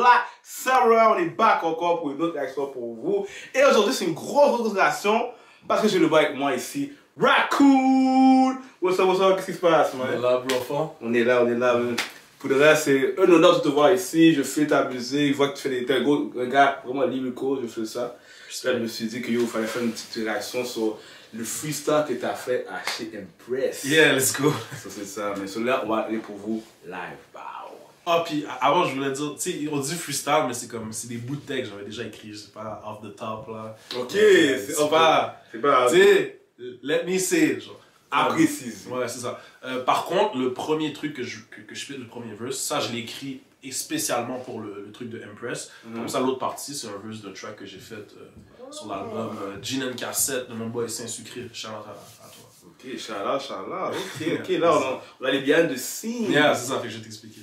Black Sarah, on est back encore pour une autre réaction pour vous. Et aujourd'hui, c'est une grosse réaction parce que je le vois avec moi ici. Raccoon! What's up, qu'est-ce qui se passe, man? On est là, bro, on est là, man. Pour le reste, c'est un honneur de te voir ici. Je fais ta musique, je vois que tu fais des gros gars vraiment lyrical, je fais ça. Là, je me suis dit qu'il fallait faire une petite réaction sur le freestyle que tu as fait à chez Impress. Yeah, let's go. Ça, c'est ça. Mais celui-là, on va aller pour vous live. Ah, puis avant, je voulais dire, tu sais, on dit freestyle, mais c'est comme, c'est des bouts de texte, j'avais déjà écrit, je sais pas, off the top, là. Ok, c'est pas. Tu sais, let me say, genre. Imprécise. Ouais, c'est ça. Par contre, le premier truc que je fais, le premier verse, ça, je l'ai écrit spécialement pour le truc de Impress. Comme ça, l'autre partie, c'est un verse de track que j'ai fait sur l'album Gin and Cassette de mon boy Saint-Sucré. Shout out à toi. Ok, Inch'Allah. Ok, là, on a les behind the scenes. Yeah, c'est ça, fait que je vais t'expliquer.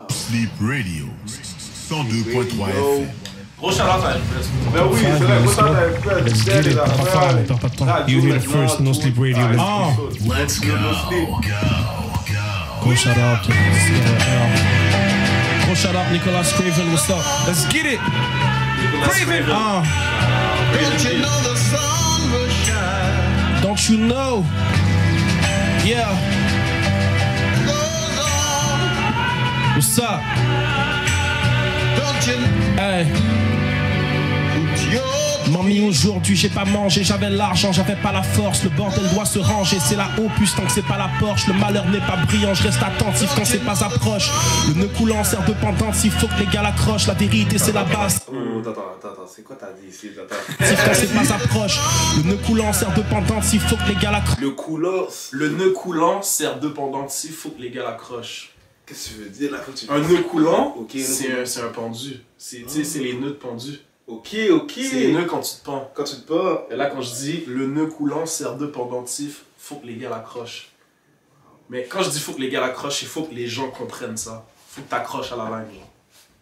Sleep Radio, 102.3 FM. Gros shout out à Impress. Ben oui, c'est vrai, gros shout out à Impress. Let's get it. Pas de temps. You hear it first, No Sleep Radio. Oh! Let's go. Go shout out to Go shout out Nicolas Craven, what's up? Let's get it! Craven! Don't you know the sun will shine? Don't you know? Yeah. What's up? Don't you Hey. put your Mamie, aujourd'hui j'ai pas mangé, j'avais l'argent, j'avais pas la force. Le bordel doit se ranger, c'est la Opus tant que c'est pas la Porsche. Le malheur n'est pas brillant, je reste attentif quand c'est pas approche. Le nœud coulant sert de pendentif, faut que les gars l'accrochent. La vérité c'est la base. Attends, c'est quoi t'as dit ici? Attends. Quand c'est pas approche. Le nœud coulant sert de pendentif, faut que les gars l'accrochent. Le nœud coulant sert de pendentif, faut que les gars l'accrochent. Qu'est-ce que tu veux dire là? Un nœud coulant, Ok, c'est un pendu. C'est les nœuds de pendu. Ok. C'est les nœuds quand tu te pends. Quand tu te pends. Et là, quand je dis le nœud coulant sert de pendentif, faut que les gars l'accrochent. Mais quand je dis faut que les gars l'accrochent, il faut que les gens comprennent ça. Faut que t'accroches à la ligne. Genre.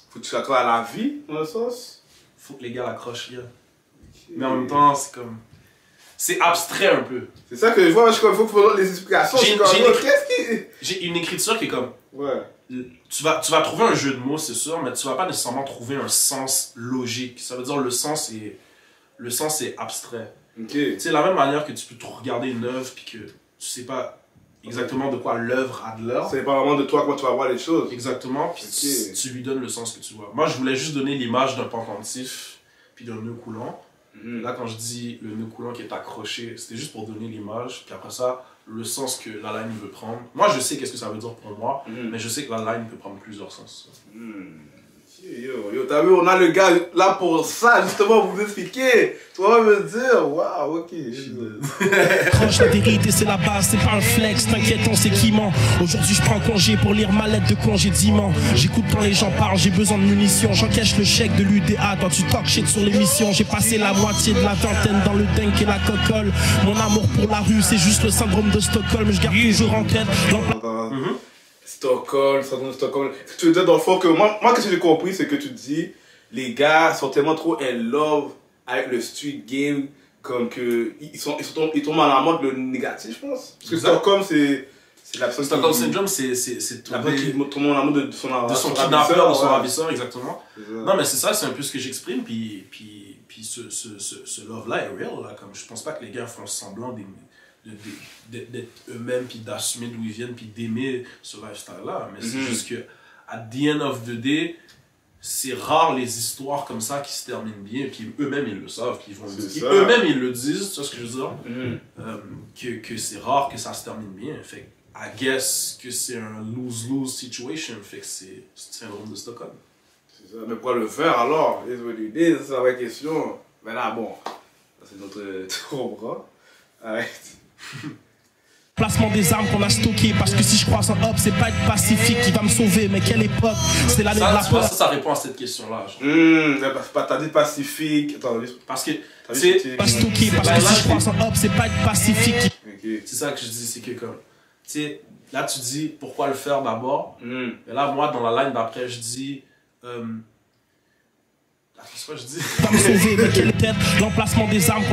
Faut que tu t'accroches à la vie, dans le sens. Faut que les gars l'accrochent, yeah. Mais en même temps, c'est comme. C'est abstrait un peu. C'est ça que je vois, il faut que les explications. J'ai une écriture qui est comme. Ouais. Tu vas trouver un jeu de mots, c'est sûr, mais tu vas pas nécessairement trouver un sens logique. Ça veut dire le sens est abstrait. Ok. Tu sais, la même manière que tu peux regarder une œuvre puis que tu sais pas exactement de quoi l'œuvre a de l'air. C'est pas vraiment de toi comment tu vas voir les choses. Exactement, puis tu lui donnes le sens que tu vois. Moi, je voulais juste donner l'image d'un pendentif puis d'un nœud coulant. Là, quand je dis le nœud coulant qui est accroché, c'était juste pour donner l'image, puis après ça, le sens que la line veut prendre. Moi, je sais qu'est-ce que ça veut dire pour moi, mais je sais que la line peut prendre plusieurs sens. Yo, t'as vu, on a le gars là pour ça, justement, pour vous expliquer. Tu vas me dire, waouh, ok. Proche, la vérité c'est la base, c'est pas un flex, t'inquiète on sait qui ment. Aujourd'hui je prends congé pour lire ma lettre de congédiement. J'écoute quand les gens parlent, j'ai besoin de munitions. J'encaisse le chèque de l'UDA, toi tu talk shit sur l'émission. J'ai passé la moitié de la vingtaine dans le dingue et la cocole. Mon amour pour la rue c'est juste le syndrome de Stockholm. Je garde toujours en tête Stockholm, syndrome de Stockholm. Ce que tu veux dire dans le fond que moi qu'est-ce que j'ai compris, c'est que tu dis, les gars sont tellement trop in love avec le street game, comme que ils tombent en amour avec le négatif, je pense. Parce que Stockholm, c'est la personne Stockholm Syndrome, c'est la personne qui tombe en amour de son kidnappeur, de son ravisseur, exactement. Ça. Non, mais c'est ça, c'est un peu ce que j'exprime, puis ce love-là est real, là. Comme je pense pas que les gars font semblant d'être eux-mêmes, puis d'assumer d'où ils viennent, puis d'aimer ce lifestyle-là. Mais c'est juste que, at the end of the day, c'est rare les histoires comme ça qui se terminent bien, puis eux-mêmes ils le savent, qu'ils vont le dire. Eux-mêmes ils le disent, tu vois ce que je veux dire? Que c'est rare que ça se termine bien. Fait que, I guess que c'est un lose-lose situation, fait que c'est syndrome de Stockholm. C'est ça, mais pour le faire alors, c'est la vraie question. Mais là, bon, c'est notre tour bras. Arrête. Placement des armes qu'on a stocké. Parce que si je croise un hop, c'est pas être pacifique qui va me sauver. Mais quelle époque, c'est l'année de la peur. Ça répond à cette question-là. T'as dit pacifique. Attends, parce que c'est pas stocké. Parce que si je croise un hop, c'est pas être pacifique. C'est ça que je dis, c'est que comme, tu sais, là tu dis pourquoi le faire d'abord. Et là, moi, dans la line d'après, je dis, C'est quoi je dis? Va me sauver, mais quelle tête, l'emplacement des armes.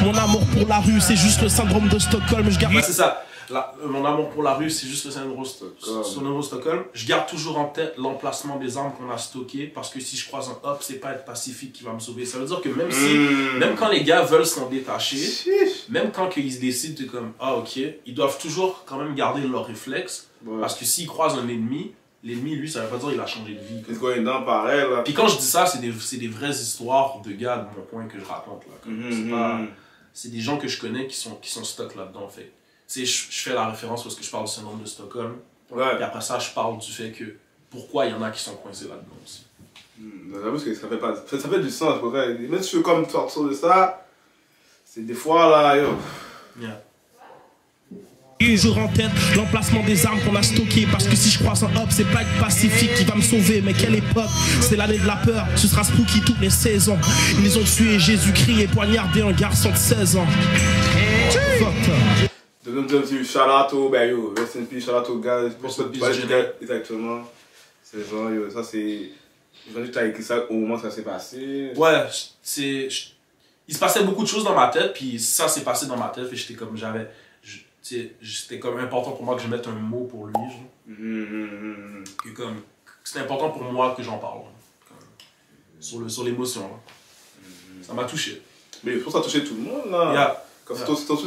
Mon amour pour la rue, c'est juste le syndrome de Stockholm. Je garde. Ouais, c'est ça. Mon amour pour la rue, c'est juste le syndrome de Stockholm. Je garde toujours en tête l'emplacement des armes qu'on a stockées parce que si je croise un hop, c'est pas être pacifique qui va me sauver. Ça veut dire que même quand les gars veulent s'en détacher, même quand ils décident de comme ah ok, ils doivent toujours quand même garder leur réflexe parce que s'ils croisent un ennemi, l'ennemi lui ça veut pas dire qu'il a changé de vie. Qu'est-ce qu'on est dans pareil là? Puis quand je dis ça, c'est des vraies histoires de gars de mon point que je raconte là. C'est des gens que je connais qui sont stuck là-dedans en fait. Tu sais, je fais la référence parce que je parle du syndrome de Stockholm. Ouais. Et après ça, je parle du fait que pourquoi il y en a qui sont coincés là-dedans aussi. J'avoue que ça fait, pas, ça fait du sens pour vrai. Même si tu veux comme sortir de ça, c'est des fois là, yo. Yeah. Toujours en tête l'emplacement des armes qu'on a stockées. Parce que si je croise un hop, c'est pas être pacifique qui va me sauver. Mais quelle époque, c'est l'année de la peur. Ce sera spooky toutes les saisons. Ils ont tué Jésus-Christ et poignardé un garçon de 16 ans. Fuck. De shout out au, ben yo, rest in peace, shout out au gars, pour ce gars, exactement. C'est genre, yo, ça c'est. Je me dis que tu as écrit ça au moment où ça s'est passé. Ouais, il se passait beaucoup de choses dans ma tête, puis ça s'est passé dans ma tête, et j'étais comme, c'était comme important pour moi que je mette un mot pour lui, genre. Que comme, c'était important pour moi que j'en parle, comme, sur l'émotion, Ça m'a touché. Mais je pense que ça a touché tout le monde, là. Yeah. Quand tu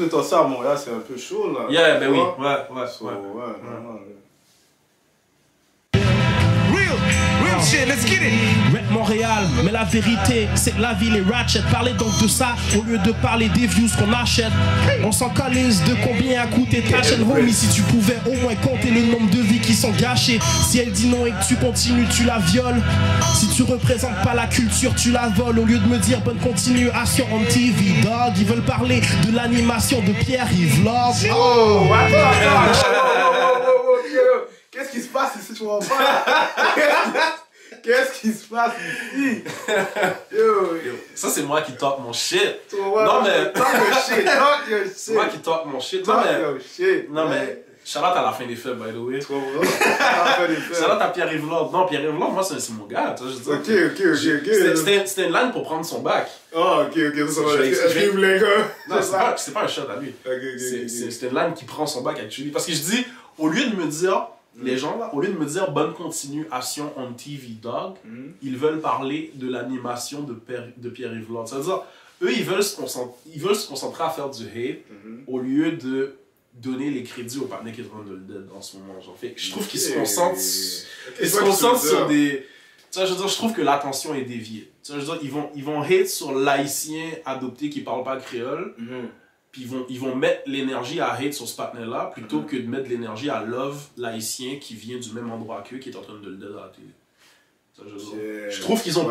es ça à Montréal, c'est un peu chaud, là. Yeah, ben oui, ouais. Real shit, let's get it. Rap Montréal, mais la vérité, c'est que la ville est ratchet. Parlez donc de ça au lieu de parler des views qu'on achète. On s'en calise de combien a coûté ta chaîne, homie. Si tu pouvais au moins compter le nombre de vies qui sont gâchées. Si elle dit non et que tu continues, tu la violes. Si tu représentes pas la culture, tu la voles. Au lieu de me dire bonne continuation on TV, dog. Ils veulent parler de l'animation de Pierre-Yves Love. Oh, attends. Qu'est-ce qui se passe ici, tu vois pas? Qu'est-ce qui se passe ici? Yo. Ça, c'est moi qui talk mon shit. Non, mais. Talk your shit. C'est moi qui talk mon shit. Non, mais. Shout out à la fin des fêtes, by the way. Shout out à Pierre-Yves Lord. Non, Pierre-Yves Lord, moi, c'est mon gars. Ok. C'était une line pour prendre son bac. Oh, ok. Les gars. Non, c'est pas un shot à lui. C'était une line qui prend son bac, actually. Parce que je dis, au lieu de me dire. Les gens là, au lieu de me dire bonne continuation on TV Dog, ils veulent parler de l'animation de Pierre-Yves Lord. C'est-à-dire, eux, ils veulent se concentrer à faire du hate au lieu de donner les crédits aux partenaires qui sont en ce moment. Genre. Fait, je trouve qu'ils se concentrent sur des... Tu vois, je veux dire, je trouve que l'attention est déviée. Tu vois, je veux dire, ils vont hate sur l'haïtien adopté qui parle pas créole. Puis ils vont mettre l'énergie à hate sur ce partenaire-là plutôt que de mettre l'énergie à love l'haïtien qui vient du même endroit qu'eux qui est en train de le dead à la télé. Je trouve qu'ils ont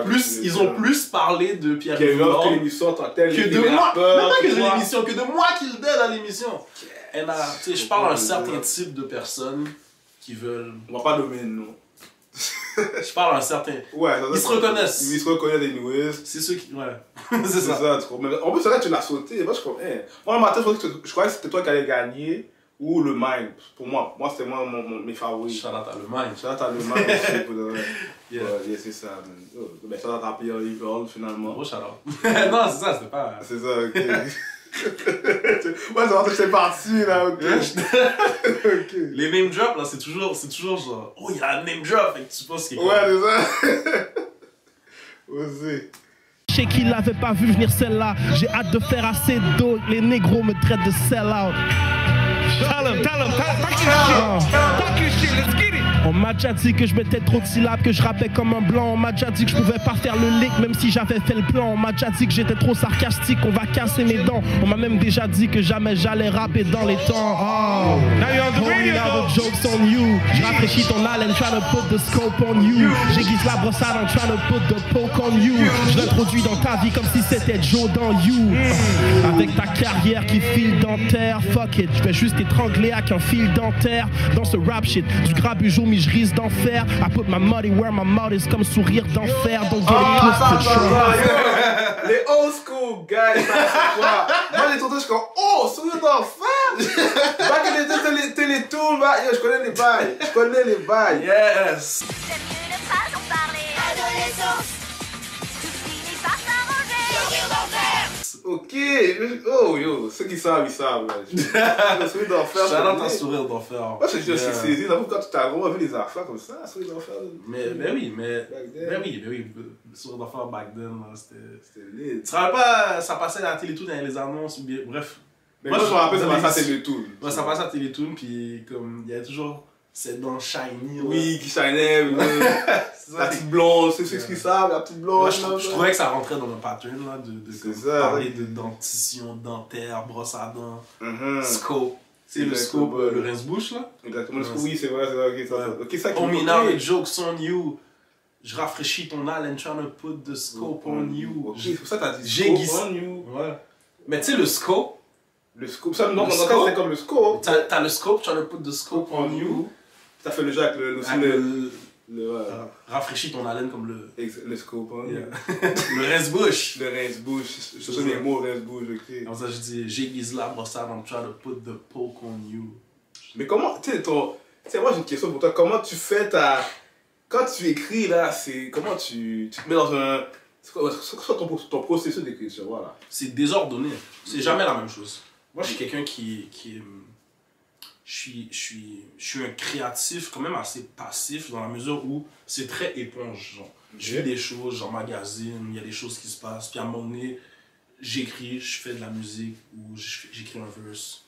plus parlé de Pierre-Yves Lord que l'émission tant telle que de moi. Même pas que de l'émission, que de moi qui le dead à l'émission. Je parle à un certain type de personnes qui veulent... On va pas nommer de nom. Je parle à un certain... Ouais, ils se reconnaissent. Ils se reconnaissent des news. C'est ceux qui... Ouais. C'est ça. En plus, c'est vrai que tu l'as sauté. Moi, dans le matin, je croyais que c'était toi qui allais gagner ou le Mind. Pour moi, c'était mes favoris. Shout out à le Mind. Shout out à le Mind aussi. Pour le... Yeah, c'est ça. Mais shout out à Pierre-Yves Lord, finalement. Gros shout out. Non, c'est ça, c'était pas... C'est ça, ok. Ouais, c'est vrai que c'est parti là, ok. Les name drops là, c'est toujours genre, oh il y a un name drop, et tu penses qu'il y a. Ouais, c'est ça. Osez. Je sais qu'il l'avait pas vu venir celle-là. J'ai hâte de faire assez d'eau. Les négros me traitent de sell-out. Tell him, talk your shit, let's get it. On m'a déjà dit que je mettais trop de syllabes, que je rappais comme un blanc. On m'a déjà dit que je pouvais pas faire le lick même si j'avais fait le plan. On m'a déjà dit que j'étais trop sarcastique, on va casser mes dents. On m'a même déjà dit que jamais j'allais rapper dans les temps. Oh, homie, now the joke's on you. Je rafraîchis ton haleine, try to put the scope on you. J'aiguise la brossade, I'm trying to put the poke on you. Je l'introduis dans ta vie comme si c'était Joe dans You. Avec ta carrière qui file dentaire, fuck it. Je vais juste étrangler avec un fil dentaire. Dans ce rap shit, du grabugeau mais je risque d'en faire. I put my money where my mouth is, comme sourire d'enfer. Donc les old school guys, c'est quoi? Moi les tontons je suis comme oh sourire d'enfer. Back in the day Télétoon, je connais les bails. Yes. C'est mieux ne pas en parler. Adolescence. Oh, yo, ceux qui savent, ils savent. Ouais. Le sourire d'enfer. J'adore ton sourire d'enfer. Moi, je suis saisi. Quand tu t'as vraiment vu les affaires comme ça, sourire d'enfer. Mais oui, Back then. le sourire d'enfer back then, là, c'était... lit. Tu te rappelles pas, ça passait à la Télétoon dans les annonces, ou bien, bref. Mais moi, je me rappelle, ça passait à Télétoon. Ouais, ça passait à Télétoon, puis comme, il y avait toujours cette dent shiny, là. Oui, qui shinait. C'est ça, La petite blonde, c'est ce qu'ils savent, la petite blonde. Moi, je trouvais que ça rentrait dans le pattern, là, de C'est comme, ça, parler ouais. de dentition, dentaire, brosse à dents, Mhm. scope. C'est le Exactement. scope, le rince-bouche, là. Exactement. Oui, c'est vrai, ok, ça. Ok, ça qui Oh, me me now plaît. the joke's on you. Je rafraîchis ton âle and trying to put the scope on you. Ok, c'est pour ça que t'as dit J'ai scope glissé. on you. Ouais. Mais tu sais, le scope, Le scope, ça, non, Le dans le cas, scope. c'est comme le scope. t'as le scope, trying to put the scope on you. Ça fait le jeu avec le Avec ouais. rafraîchis ton haleine comme Le scope, hein. Yeah. le rince-bouche. Le rince-bouche. Ce sont les mots rince-bouche, ok. Comme ça, je dis, j'aiguise la brosse à dents, trying to put the poke on you. Mais comment, tu sais, moi j'ai une question pour toi. Comment tu fais quand tu écris là, c'est comment tu te mets dans un. C'est quoi ton processus d'écriture, voilà. C'est désordonné. C'est jamais la même chose. Moi, je suis quelqu'un qui je suis un créatif quand même assez passif dans la mesure où c'est très éponge. Genre. Je vis des choses, j'emmagasine, il y a des choses qui se passent. Puis à un moment donné, j'écris, je fais de la musique ou j'écris un verse.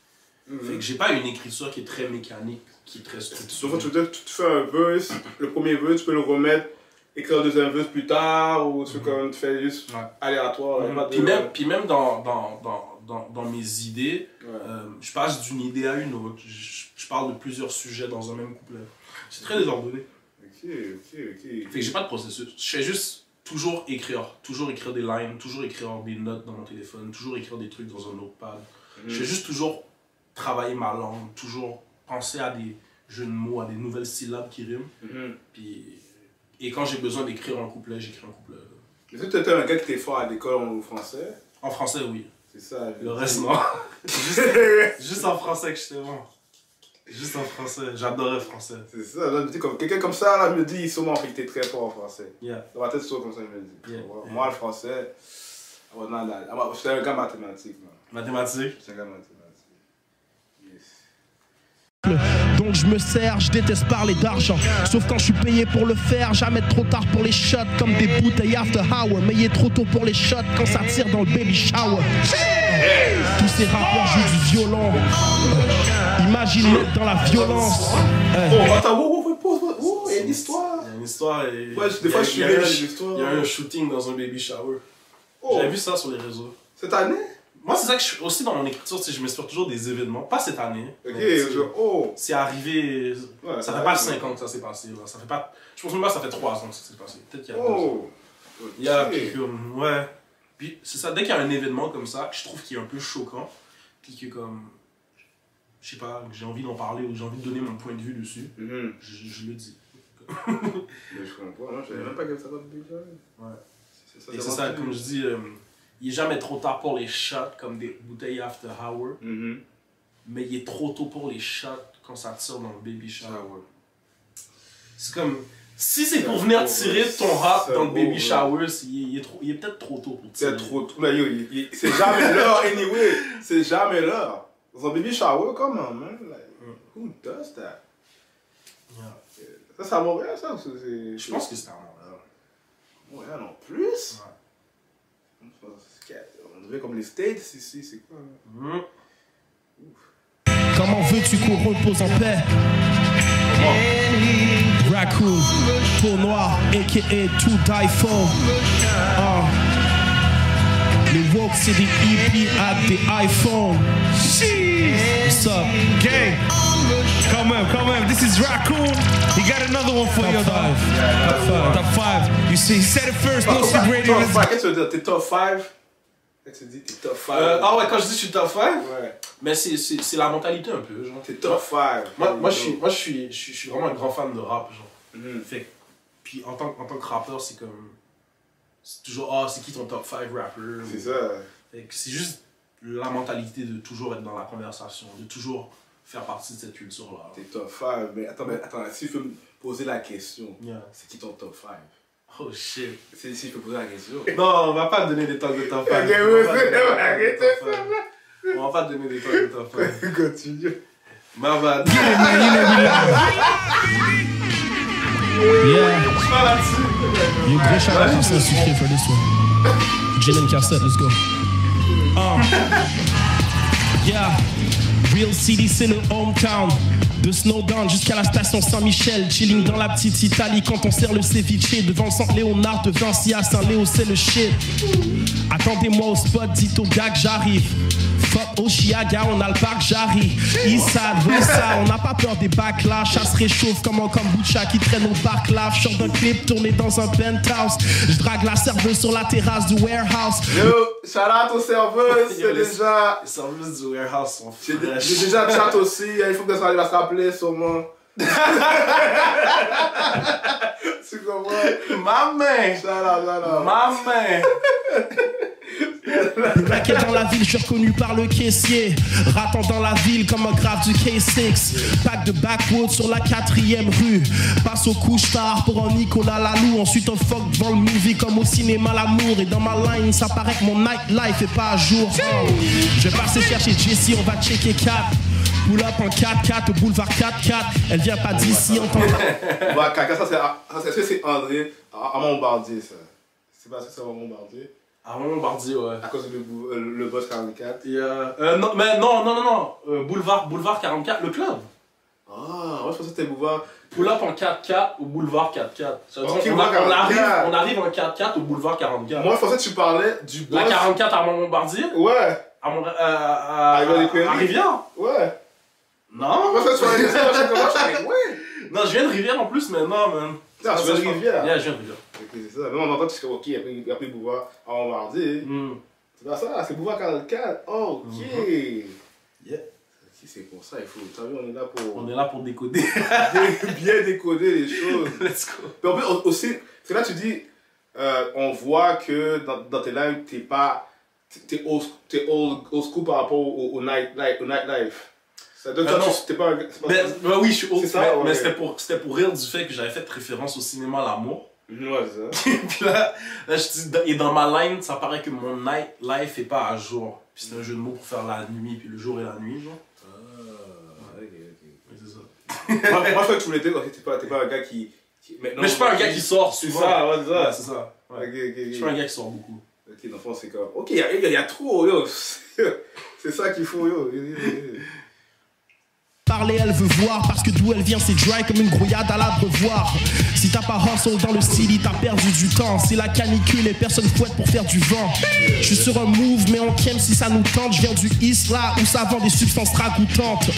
Fait que j'ai pas une écriture qui est très mécanique, qui est très Souvent, structurée. tu fais un verse, le premier verse, tu peux le remettre, écrire le deuxième verse plus tard, ou tu fais juste Ouais. aléatoire. y a pas de- Puis même dans mes idées, Ouais. je passe d'une idée à une autre. Je parle de plusieurs sujets dans un même couplet. C'est très désordonné. Ok. Fait que j'ai pas de processus. Je fais juste toujours écrire des lines, toujours écrire des notes dans mon téléphone, toujours écrire des trucs dans un notepad. Je fais juste toujours travailler ma langue, toujours penser à des jeux de mots, à des nouvelles syllabes qui riment. Et quand j'ai besoin d'écrire un couplet, j'écris un couplet. Est-ce que tu étais un gars qui était fort à l'école en français? En français, oui. C'est ça. Le reste, non. Juste en français que j'étais bon. Juste en français. J'adorais français. C'est ça, là, comme, quelqu'un comme ça, là, me dit, sûrement, il était très fort en français. Yeah. Dans ma tête, c'est toujours comme ça, il me dit. Yeah. Moi, le français, j'étais un gars mathématique, man. Mathématiques. J'étais un gars mathématique. Yes. Donc je me sers, je déteste parler d'argent. Sauf quand je suis payé pour le faire. Jamais trop tard pour les shots, comme des bouteilles after hour. Mais il est trop tôt pour les shots quand ça tire dans le baby shower. Tous ces rappeurs jouent du violon. Imagine être dans la violence. Oh, attends, pause. Il y a une histoire. Il y a une histoire et... Ouais, des fois, je suis il y a né eu dans un- les histoires. Il y a eu un shooting dans un baby shower. Oh, J'avais vu ça sur les réseaux. cette année? Moi, c'est ça que je suis aussi dans mon écriture, tu sais, je m'inspire toujours des événements. Pas cette année. Ok, mais tu sais, oh. c'est arrivé... Ouais, ça fait pas 5 ans que ça s'est passé. Là. Ça fait pas... Je pense même pas que ça fait 3 ans que ça s'est passé. Peut-être qu'il y a 2 ans. Oh. Il y a Ok. puis comme... Ouais. Puis c'est ça, dès qu'il y a un événement comme ça, que je trouve qu'il est un peu choquant, puis que comme... Je sais pas, que j'ai envie d'en parler ou que j'ai envie de donner mon point de vue dessus, Mhm. je le dis. Mais je comprends, moi, je savais même pas que ça va te dire. Ouais. C'est Et c'est ça, comme je dis, il est jamais trop tard pour les shots comme des bouteilles after hour, Mhm. mais il est trop tôt pour les shots quand ça tire dans le baby shower. Ah ouais. C'est comme, si c'est pour venir tirer ton rap C'est dans le baby beau, shower, il est peut-être trop tôt pour tirer. C'est trop tout. Là, yo, c'est jamais l'heure, anyway. C'est jamais l'heure. Dans un baby shower, comment, man? Like, who does that? Yeah. Ça, c'est à Montréal, ça? Je pense que c'est à Montréal. Montréal en plus? On devait comme les States ici, c'est quoi? Mhm. Comment veux-tu qu'on repose en paix? Raccoon, peau noire, a.k.a. To Die For. Les woke, c'est des EP avec des iPhones. What's up? Gang, come on, this is Raccoon. He got another one for you, dog. Top 5. You see, he said it first, no sleep radio. Top 5, qu'est-ce que tu veux dire? T'es top 5? Qu'est-ce que tu dis? T'es top 5? Ah ouais, quand je dis que je suis top 5, Ouais. mais c'est la mentalité un peu, genre. T'es top 5. Moi, je suis vraiment un grand fan de rap, genre. Mhm. Fait que, puis en tant que rappeur, c'est comme... C'est toujours, ah, c'est qui ton top 5 rapper? C'est ça. Fait que c'est juste la mentalité de toujours être dans la conversation, de toujours faire partie de cette culture-là. T'es top 5. Mais attends, si tu peux me poser la question, Yeah. c'est qui ton top 5? Oh Oh shit. Si je peux poser la question. Non, on va pas donner des temps de top 5. Ok, arrêtez ça. On va pas donner des temps de top 5. Continue. My bad. Get it, man. You know we live. Yeah. You gros shout out to Saint Sucré for this one. Gin and cassette, let's go. Yeah. Real City, c'est le hometown. De Snowdown jusqu'à la station Saint-Michel, chilling dans la petite Italie quand on sert le ceviche devant le centre Léonard de Vinci à Saint-Léo, c'est le shit. Attendez-moi au spot, dites au gars que j'arrive. Fuck Oshiaga, on a le parc Jarry. Issa, Wessa, on n'a pas peur des backlash. Ça se réchauffe comme un kombucha qui traîne au parc lave. Short d'un clip tourné dans un penthouse. Je drague la serveuse sur la terrasse du warehouse. Yo, shout out aux serveuses, c'est déjà. Les serveuses du warehouse sont J'ai fraîches. déjà chat aussi, il faut que ça arrive à se rappeler sûrement. Tu comprends? Ma main! Shout out. Ma main! Braqué dans la ville, je suis reconnu par le caissier. Ratant dans la ville comme un grave du K6. Pack de backwood sur la 4e rue. Passe au couche-tard pour un Nicolas Lalou. Ensuite un fuck devant le movie comme au cinéma l'amour. Et dans ma line, ça paraît que mon nightlife est pas à jour. Je vais passer chercher Jessie, on va checker 4. Pull up en 4-4 au boulevard 4-4. Elle vient pas d'ici, on t'entend. Ouais, caca, est-ce que c'est André Armand Bombardier, ça? C'est pas ça que c'est Armand Bombardier? Armand Bombardier, ouais. À cause du le boss 44. Non, mais non. Boulevard 44, le club. Ah, ouais, je pensais que c'était Boulevard. Pull up en 4-4 au boulevard 4-4. Ça veut dire Ok, qu'on boulevard 44. on arrive en 4-4 au boulevard 44. Moi, je pensais que tu parlais du boss. La 44 Armand Bombardier Ouais. À Rivière. Ouais. Non. Moi, je pensais que tu parlais de ça, je suis ouais. Non, je viens de Rivière en plus, mais non, man. Non, tu viens de Rivière. Yeah, je viens de Rivière. Ok, c'est ça. Même on entend que tu dis, ok, il a pris Boulevard Armand Bombardier. C'est pas ça, c'est Boulevard 44. Oh, ok. Yeah. Ok, c'est pour ça, il faut. Tu vois, on est là pour. On est là pour décoder. Bien décoder les choses. Let's go. Mais en plus, aussi, c'est là que tu dis, on voit que dans tes lives, t'es pas. T'es old school par rapport au nightlife. Ça donne non. t'es pas. Oui, je suis old C'est ça, school, mais ouais. c'était pour rire du fait que j'avais fait référence au cinéma L'amour. Ouais, c'est ça. Puis là, je dis, et dans ma line, ça paraît que mon nightlife est pas à jour. Puis c'est un jeu de mots pour faire la nuit, puis le jour et la nuit, genre. Ok. Oui, c'est ça. Moi, je crois que tu voulais dire, ok, t'es pas un gars qui. Mais je suis pas un gars qui sort C'est souvent. ça, ouais, c'est ça. Ouais, c'est ça. Ouais. Ok. Je suis pas un gars qui sort beaucoup. Ok, dans le fond, c'est comme. Ok, il y a trop, yo. C'est ça qu'il faut, yo. Parler, elle veut voir parce que d'où elle vient, c'est dry comme une grouillade à l'abreuvoir. Si t'as pas hustle dans le city, t'as perdu du temps. C'est la canicule et personne fouette pour faire du vent. Je suis sur un move, mais on kem si ça nous tente. Je viens du East là où ça vend des substances ragoûtantes.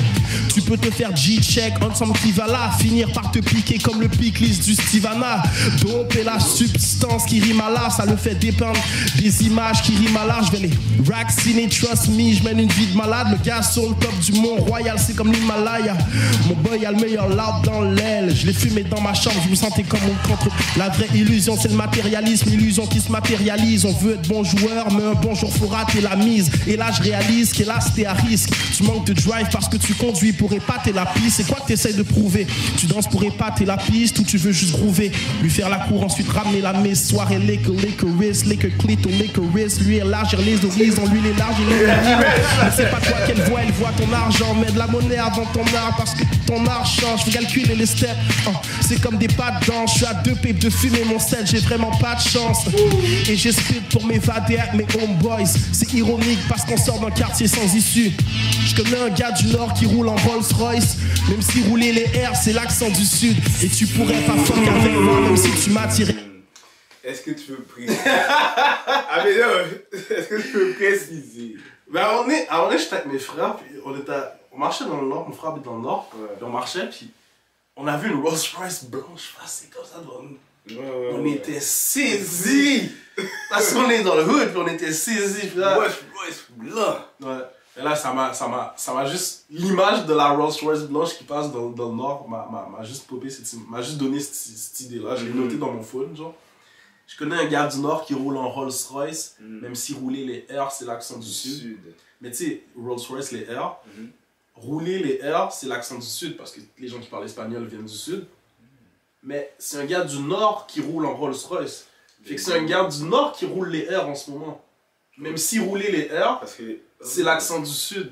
Tu peux te faire G-check, ensemble qui va là, finir par te piquer comme le pick-list du Stivana. Doper la substance qui rime à l'art, ça le fait dépendre des images qui riment à l'art. Je vais les vacciner, trust me, je mène une vie de malade. Le gars sur le top du Mont Royal, c'est comme l'Himalaya. Mon boy a le meilleur loud dans l'aile. Je l'ai fumé dans ma chambre, je me sentais comme mon contre. La vraie illusion, c'est le matérialisme, l'illusion qui se matérialise. On veut être bon joueur, mais un bon jour faut rater la mise. Et là, je réalise qu'hélas, t'es à risque. Tu manques de drive parce que tu conduis pour épater la piste. C'est quoi que t'essayes de prouver? Tu danses pour épater la piste ou tu veux juste groover? Lui faire la cour, ensuite ramener la messe. Soirée licorice, liquor clito, licorice. Lui élargir les horizons, lui les larges, il est mais c'est pas toi qu'elle voit ton argent. Mets de la monnaie avant ton art parce que ton art change. Faut calculer les steps, c'est comme des pas de danse. Je suis à 2 pipes de fumer mon set, j'ai vraiment pas de chance. Et j'explique pour m'évader avec mes homeboys. C'est ironique parce qu'on sort d'un quartier sans issue. Je connais un gars du Nord qui roule en Rolls Royce. Même si rouler les airs c'est l'accent du Sud. Et tu pourrais pas fuck avec moi même si tu m'as tiré. Est-ce que tu veux préciser? Ah mais non, est-ce que tu peux préciser? Ben on est j'étais avec mes frères, puis on marchait dans le Nord, mon frère habite dans le Nord, puis on marchait, puis on a vu une Rolls Royce blanche passer comme ça devant nous. On était saisis! Parce qu'on est dans le hood, puis on était saisis, puis là... Rolls Royce blanc! Ouais. Et là, ça m'a juste... L'image de la Rolls Royce blanche qui passe dans le Nord m'a juste popé, m'a juste donné cette idée-là. Je l'ai noté dans mon phone, genre. Je connais un gars du Nord qui roule en Rolls Royce, même si rouler les R, c'est l'accent du Sud. Mais tu sais, Rolls Royce, les R, rouler les R, c'est l'accent du Sud, parce que les gens qui parlent espagnol viennent du Sud. Mais c'est un gars du Nord qui roule en Rolls-Royce. Fait que c'est un gars du Nord qui roule les R en ce moment. Même si rouler les R, Parce que... c'est l'accent du Sud.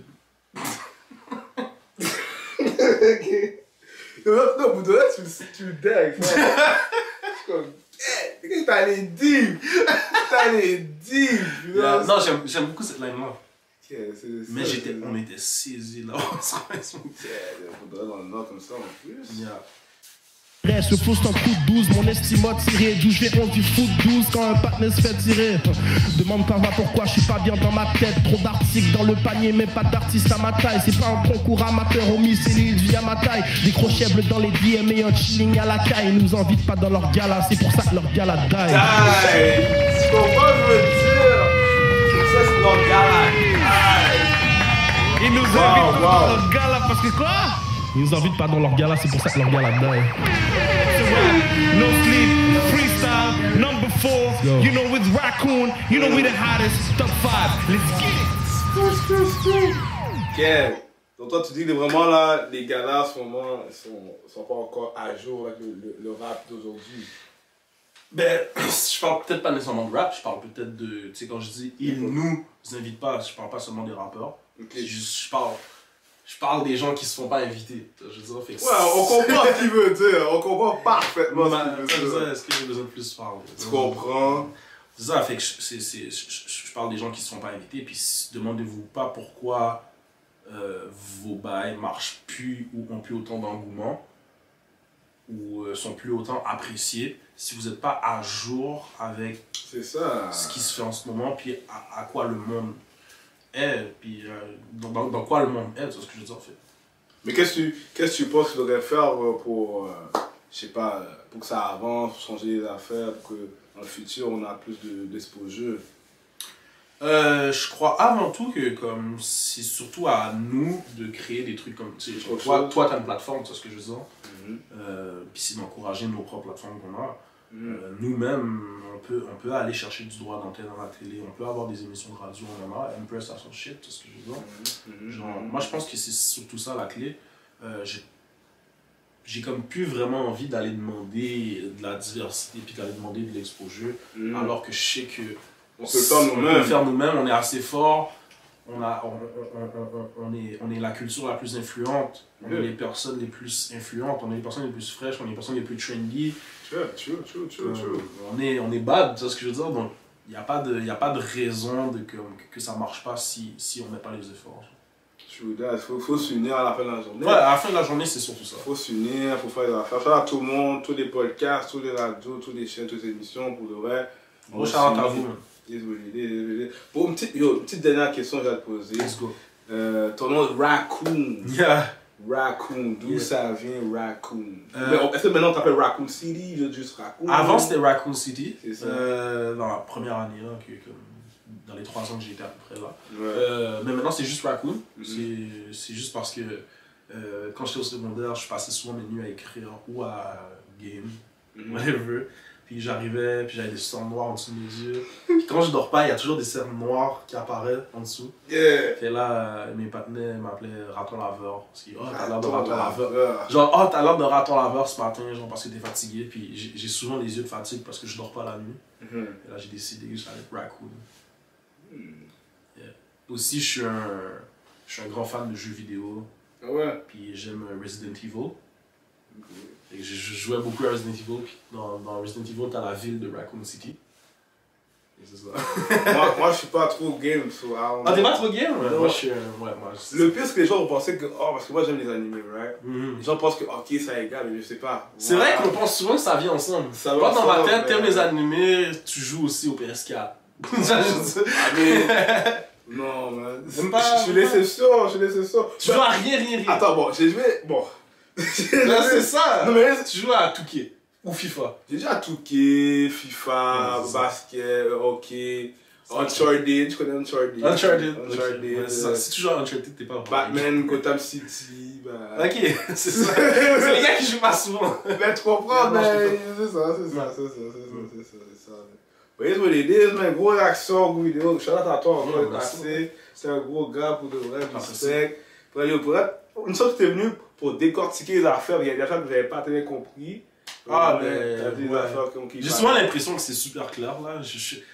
Ok. Non, pour de vrai, tu le dingues. Je suis comme, t'es allé deep. T'es allé deep. Yeah. Non, j'aime beaucoup cette line-là. Okay, Mais on était saisis là. Faudrait dans le nord comme ça en plus. Yeah. Ce faux c'est un coup de 12, mon estime a tiré. D'où je vais, on dit foot 12 quand un partenaire se fait tirer. Demande pas pourquoi je suis pas bien dans ma tête. Trop d'articles dans le panier, mais pas d'artiste à ma taille. C'est pas un concours amateur, homie, c'est l'élu à ma taille. Des crochets bleus dans les DM et un chilling à la caille. Ils nous invitent pas dans leur gala, c'est pour ça que leur gala die. Tu comprends ce que je veux dire? Ça, c'est leur gala. Ils nous invitent pas dans leur gala parce que quoi? Ils nous invitent pas dans leur gala, c'est pour ça que leur gala die. No sleep, freestyle, number 4. You know it's Raccoon, you know we the hottest. Top 5, let's get it. Ok. Donc toi, tu dis que vraiment là, les galas en ce moment, sont pas encore à jour avec le rap d'aujourd'hui. Ben, je parle peut-être pas nécessairement de rap, je parle peut-être de, tu sais, quand je dis ils nous invitent pas, je parle pas seulement des rappeurs. Okay. Je parle des gens qui se font pas inviter. Je veux dire, fait que Ouais, on comprend ce qu'il veut dire, on comprend parfaitement ce qu'il veut dire. Est-ce que j'ai besoin de plus parler? Tu comprends? C'est ça, fait que je parle des gens qui se font pas invités, puis demandez-vous pas pourquoi vos bails marchent plus ou ont plus autant d'engouement ou sont plus autant appréciés si vous n'êtes pas à jour avec C'est ça. ce qui se fait en ce moment, puis à quoi le monde est, puis dans quoi le monde est, c'est ce que je veux dire en fait. Mais qu'est-ce que tu penses qu'il faudrait faire pour, je sais pas, pour que ça avance, pour changer les affaires, pour que dans le futur on a plus d'exposure? Je crois avant tout que comme c'est surtout à nous de créer des trucs comme tu sais, toi t'as une plateforme, tu sais ce que je veux dire. Puis c'est d'encourager nos propres plateformes qu'on a. Nous-mêmes, on peut aller chercher du droit d'antenne dans la télé, on peut avoir des émissions de radio, on en a, Empress a son shit, tu sais ce que je veux dire. Genre, moi je pense que c'est surtout ça la clé. J'ai comme plus vraiment envie d'aller demander de la diversité puis d'aller demander de l'exposure, alors que je sais que on peut le faire nous-mêmes, on est assez fort, on est la culture la plus influente, on est les personnes les plus influentes, on est les personnes les plus fraîches, on est les personnes les plus trendy. On est bad, tu sais ce que je veux dire, donc il n'y a pas de raison que ça marche pas si on met pas les efforts. Il faut s'unir à la fin de la journée. Ouais, à la fin de la journée, c'est surtout ça. Il faut s'unir, il faut faire des affaires. Faire à tout le monde, tous les podcasts, tous les radios, toutes les chaînes, toutes les émissions, pour de vrai. Bon, shout-out à vous. Désolé. Bon, une petite dernière question que j'ai à te poser. Let's go. Ton nom Raccoon. Yeah. Raccoon, d'où ça vient Raccoon? Est-ce que maintenant on t'appelle Raccoon City, juste Raccoon? Avant c'était Raccoon City, ça. dans la première année, là, dans les 3 ans que j'étais à peu près là. Ouais. Mais maintenant c'est juste Raccoon, c'est juste parce que quand j'étais au secondaire, je passais souvent mes nuits à écrire ou à game, whatever. Puis j'arrivais, puis j'avais des cernes noires en dessous de mes yeux. Puis quand je dors pas, il y a toujours des cernes noires qui apparaissent en dessous. Et là, mes partenaires m'appelaient raton laveur. Parce que, t'as l'air de raton laveur. Genre, t'as l'air de raton laveur ce matin, genre parce que t'es fatigué. Puis j'ai souvent les yeux de fatigue parce que je dors pas la nuit. Et là, j'ai décidé que j'allais être Raccoon. Aussi, je suis un grand fan de jeux vidéo. Ouais. Puis j'aime Resident Evil. Et je jouais beaucoup à Resident Evil, puis dans Resident Evil, t'as la ville de Raccoon City. Et c'est ça. moi, je suis pas trop game, Ah, t'es pas trop game? Moi, je suis... Le pire, c'est que les gens vont penser que, parce que moi j'aime les animés, right? Les gens pensent que, ok, ça égale, mais je sais pas. C'est vrai qu'on pense souvent que ça vient ensemble. Ça moi, dans ma tête, mais... t'aimes les animés, tu joues aussi au PS4. Non, man. Pas... Je suis l'exception. Tu joues à rien. Attends, bon, j'ai joué... Bon. Là, c'est ça. Non, mais... Tu joues à Touquet ou FIFA. J'ai déjà Touquet, FIFA, basket, hockey, Uncharted, tu connais Uncharted? Uncharted. Ouais, si tu joues à Uncharted, t'es pas Batman, Gotham City, bah... Ok, c'est ça. C'est les gars qui jouent pas souvent. Mais tu comprends, mais c'est ça. Voyez ce que les disent, mais gros réaction, gros vidéo, shout out à toi encore, c'est un gros gars pour de vrai, respect. Une fois que tu es venu pour décortiquer les affaires, il y a des affaires que vous n'avez pas très bien compris. Ah, Ouais, mais. t'as des Ouais. affaires comme qui J'ai parlent. souvent l'impression que c'est super clair là.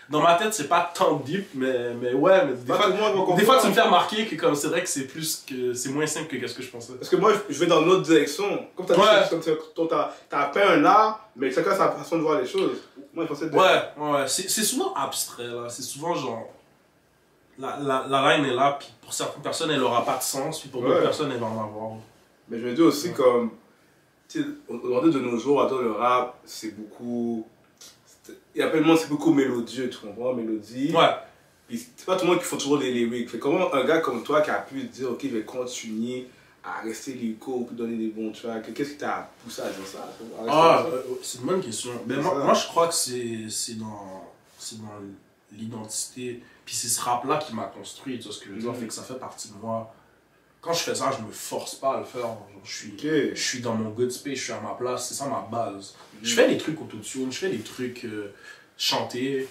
Dans ma tête, c'est pas tant deep, mais ouais, mais des Pas fois, tout le monde va des comprendre. fois tu me fais remarquer que comme c'est vrai que c'est moins simple que qu'est-ce que je pensais. Parce que moi, je vais dans une autre direction. Comme t'as Ouais. dit, t'as peint un art, mais chacun a sa façon de voir les choses. Moi, je pensais Ouais. C'est souvent abstrait là. C'est souvent genre. La line est là, puis pour certaines personnes, elle aura pas de sens, puis pour d'autres Ouais. personnes, elle va en avoir. Mais je me dis aussi comme, tu sais, aujourd'hui de nos jours, attends, le rap, c'est beaucoup, il y a plein de monde, c'est beaucoup mélodieux, tu comprends, mélodie. Ouais. Puis c'est pas tout le monde qui fait toujours des lyrics. Fait comment un gars comme toi qui a pu dire, ok, je vais continuer à rester lyrico, puis donner des bons tracks, qu'est-ce qui t'a poussé à dire ça? À rester Ah, comme ça? c'est une bonne question. Ben, C'est moi, ça. je crois que c'est dans l'identité. Puis c'est ce rap-là qui m'a construit, tu vois ce que je veux dire. Fait que ça fait partie de moi. Quand je fais ça, je me force pas à le faire. Genre, Ok. je suis dans mon good space, je suis à ma place, c'est ça ma base. Je fais des trucs autotune, je fais des trucs chantés,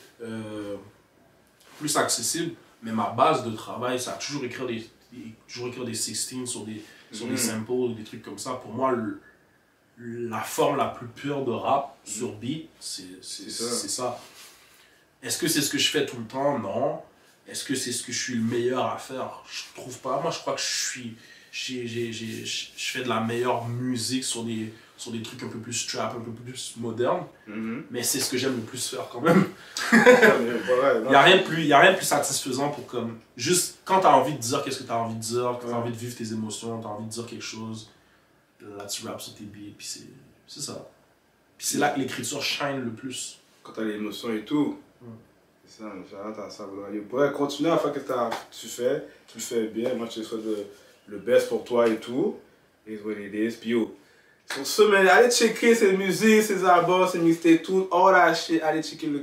plus accessibles, mais ma base de travail, ça a toujours écrire des 16 sur des samples, des trucs comme ça. Pour moi, la forme la plus pure de rap sur beat, c'est ça. Est-ce que c'est ce que je fais tout le temps? Non. Est-ce que c'est ce que je suis le meilleur à faire? Je trouve pas. Moi, je crois que je fais de la meilleure musique sur des trucs un peu plus trap, un peu plus modernes. Mais c'est ce que j'aime le plus faire quand même. Il n'y a rien de plus satisfaisant pour comme... Juste quand tu as envie de dire qu'est-ce que tu as envie de dire, quand tu as envie de vivre tes émotions, tu as envie de dire quelque chose, là tu rappes sur tes beats, puis c'est ça. Puis c'est là que l'écriture shine le plus. Quand t'as l'émotion et tout. C'est ça, j'arrête à ça. Ouais, continue à faire ce que tu fais. Tu le fais bien. Moi, je te souhaite le best pour toi et tout. It's what it is. Puis yo, sur ce, man, allez checker ses musiques, ses albums, ses mixtapes, tout. All that shit. Allez checker le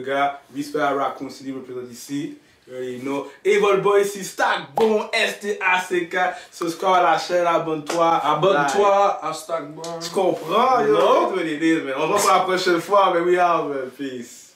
gars. Respect à Raccoon City, représente ici. You know. Evil Boy ici, Stack Bon, STACK. Subscribe à la chaîne, abonne-toi. Abonne-toi à Stack Bon. Tu comprends? Yo, Non. it's what it is, man. On se voit pour la prochaine fois, mais we out, man. Peace.